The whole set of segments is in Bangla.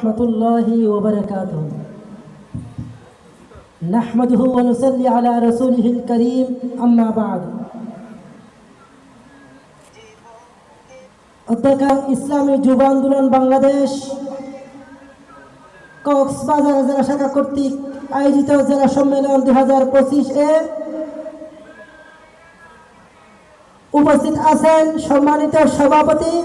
রহমতুল্লাহি ওয়া বারাকাতুহু। নাহমাদুহু ওয়া নুসাল্লি আলা রাসূলিহিল কারীম, আম্মা বা'দ। অধ্যক্ষ ইসলামী যুব আন্দোলন বাংলাদেশ কক্সবাজার জেলা শাখা কর্তৃক আয়োজিত জেলা সম্মেলন 2025-এ উপস্থিত আছেন সম্মানিত সভাপতি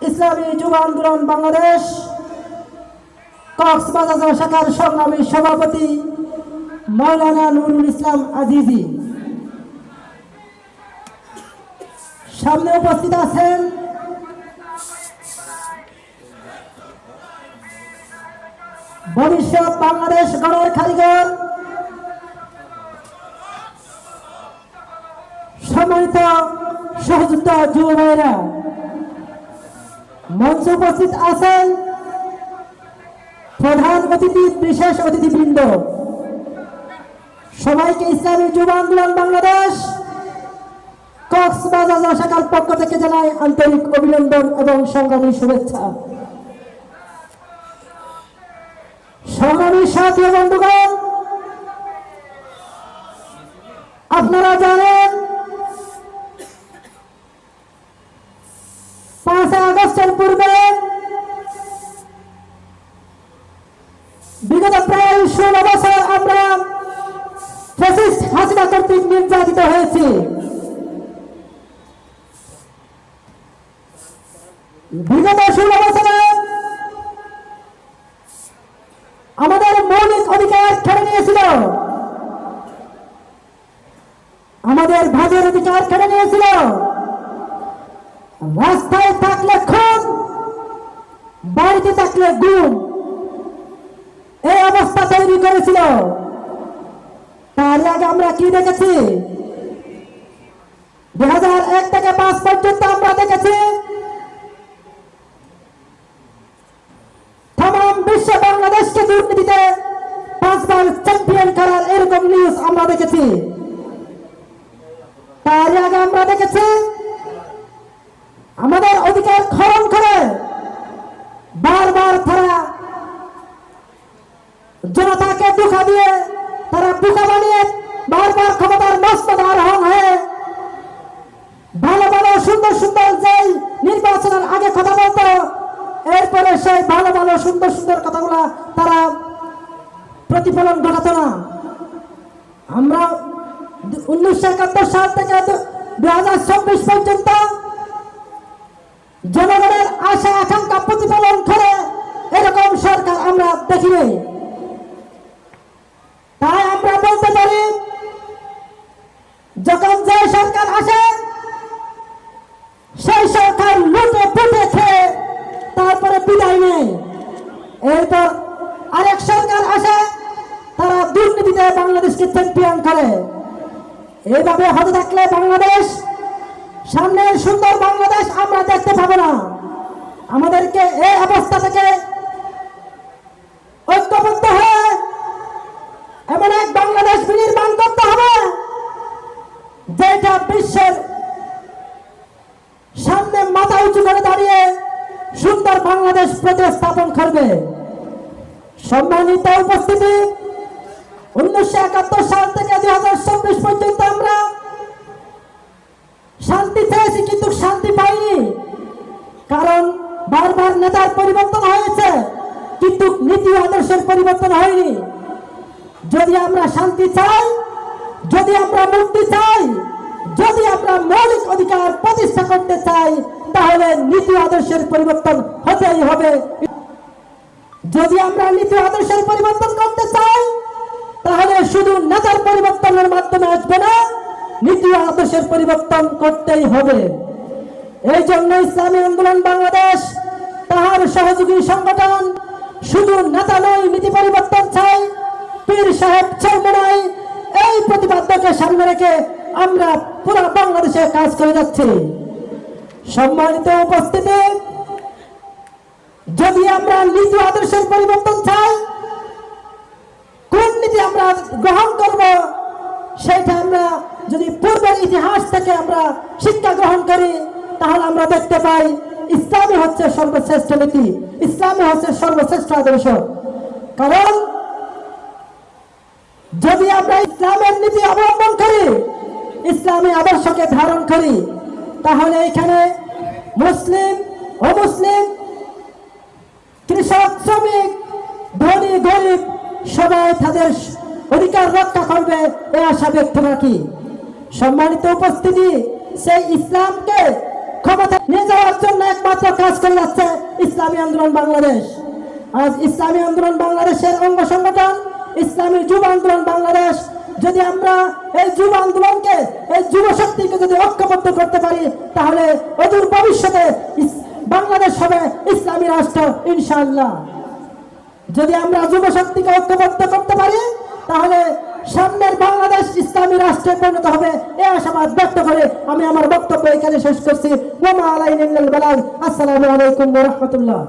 ইসলামী যুব আন্দোলন বাংলাদেশ কক্সবাজার জেলা শাখার সংগ্রামী সভাপতি মাওলানা নুরুল ইসলাম আজিজি। সামনে উপস্থিত আছেন ভবিষ্যৎ বাংলাদেশ গড়ার কারিগর সম্মানিত সহযোদ্ধা যুব ভাইরা। মঞ্চে উপস্থিত আছেন প্রধান অতিথি, বিশেষ অতিথিবৃন্দ। সবাইকে ইসলামী যুব আন্দোলন বাংলাদেশ কক্সবাজার জেলা শাখার পক্ষ থেকে জানাই আন্তরিক অভিনন্দন এবং সংগ্রামী শুভেচ্ছা। সংগ্রামী সাথী বন্ধুগণ, আপনারা জানেন 5 আগস্টের পূর্বে বিগত প্রায় 16 বছর আমরা ফ্যাসিস্ট হাসিনা কর্তৃক নির্যাতিত হয়েছি। বিগত 16 বছরে আমাদের মৌলিক অধিকার কেড়ে নিয়েছিল, আমাদের ভাগের অধিকার কেড়ে নিয়েছিল। রাস্তায় থাকলে খুন, বাড়িতে থাকলে গুম, এই অবস্থা তৈরি করেছিল। তার আগে আমরা কি দেখেছি? 2001 থেকে 5 পর্যন্ত আমরা দেখেছি তাম বিশ্বে বাংলাদেশকে দুর্নীতিতে 5 বার চ্যাম্পিয়ন করার এরকম নিউজ আমরা দেখেছি। তার আগে আমরা দেখেছি আমাদের অধিকার খরণ করে বারবার তারা জনতাকে ধোঁকা দিয়ে, তারা বোকা বানিয়ে বারবার ক্ষমতার মস্তক আরোহণ হয়ে ভালো ভালো সুন্দর সুন্দর যে নির্বাচনের আগে কথা বলতো, এরপরে সেই ভালো ভালো সুন্দর সুন্দর কথাগুলা তারা প্রতিফলন ঘটাতো না। আমরা 1971 সাল থেকে 2024 পর্যন্ত জনগণের আশা আকাঙ্ক্ষা প্রতিফলন করে এরকম সরকার আমরা দেখিনি। তাই আমরা বলতে পারি, যখন যে সরকার আসে সেই সরকার লুটে পুটে খেয়ে তারপরে বিদায় নেয়। এরপর আরেক সরকার আসে, তারা দুর্নীতিতে বাংলাদেশকে চ্যাম্পিয়ন করে। এইভাবে হতে থাকলে বাংলাদেশ, সামনের সুন্দর বাংলাদেশ আমরা দেখতে পাবো না। আমাদেরকে এই অবস্থা থেকে ঐক্যবদ্ধ হয়ে এমন এক বাংলাদেশ বিনির্মাণ করতে হবে যেটা বিশ্বের সামনে মাথা উঁচু করে দাঁড়িয়ে সুন্দর বাংলাদেশ প্রতিস্থাপন করবে। সম্মানিত উপস্থিতি, 1971 সাল থেকে 2024 পর্যন্ত আমরা শান্তি চেয়েছি, কিন্তু শান্তি পাইনি। কারণ বারবার নেতার পরিবর্তন হয়েছে, কিন্তু নীতি আদর্শের পরিবর্তন হয়নি। যদি আমরা শান্তি চাই, যদি আমরা মুক্তি চাই, যদি আমরা মৌলিক অধিকার প্রতিষ্ঠা করতে চাই, তাহলে নীতি আদর্শের পরিবর্তন হতেই হবে। যদি আমরা নীতি আদর্শের পরিবর্তন করতে চাই, তাহলে শুধু নেতার পরিবর্তনের মাধ্যমে আসবে না, নীতি আদর্শের পরিবর্তন করতেই হবে। এই জন্য ইসলামী আন্দোলন বাংলাদেশ, তাহার সহযোগী সংগঠন শুধু নেতা নয়, নীতি পরিবর্তন চাই, পীর সাহেব চর্ম নয়, এই প্রতিপাদ্যকে সামনে রেখে আমরা পুরো বাংলাদেশে কাজ করে যাচ্ছি। সম্মানিত উপস্থিতি, যদি আমরা নীতি আদর্শের পরিবর্তন চাই, কোন নীতি আমরা গ্রহণ করব সেটা আমরা যদি পূর্বের ইতিহাস থেকে আমরা শিক্ষা গ্রহণ করি, তাহলে আমরা দেখতে পাই ইসলামই হচ্ছে সর্বশ্রেষ্ঠ নীতি, ইসলামই হচ্ছে সর্বশ্রেষ্ঠ আদর্শ। কারণ যদি আমরা ইসলামের নীতি অবলম্বন করি, ইসলামী আদর্শকে ধারণ করি, তাহলে এখানে মুসলিম অমুসলিম, কৃষক শ্রমিক, ধনী গরিব সবাই তাদের অধিকার রক্ষা করবে এ আশা ব্যক্ত রাখি। সম্মানিত উপস্থিতি, সেই ইসলামকে ক্ষমতা নিয়ে যাওয়ার জন্য একমাত্র কাজ করে যাচ্ছে ইসলামী আন্দোলন বাংলাদেশ। আজ ইসলামী আন্দোলন বাংলাদেশের অঙ্গ সংগঠন ইসলামী যুব আন্দোলন বাংলাদেশ, যদি আমরা এই যুব আন্দোলনকে, এই যুব শক্তিকে যদি ঐক্যবদ্ধ করতে পারি, তাহলে অদূর ভবিষ্যতে বাংলাদেশ হবে ইসলামী রাষ্ট্র ইনশাআল্লাহ। যদি আমরা যুব শক্তিকে ঐক্যবদ্ধ করতে পারি, তাহলে সামনের বাংলাদেশ ইসলামী রাষ্ট্রে পরিণত হবে এই আশাবাদ ব্যক্ত করে আমি আমার বক্তব্য এখানে শেষ করছি। ওয়া মা আলাইনা ইল্লাল বালাগ। আসসালামু আলাইকুম ওয়া রাহমাতুল্লাহ।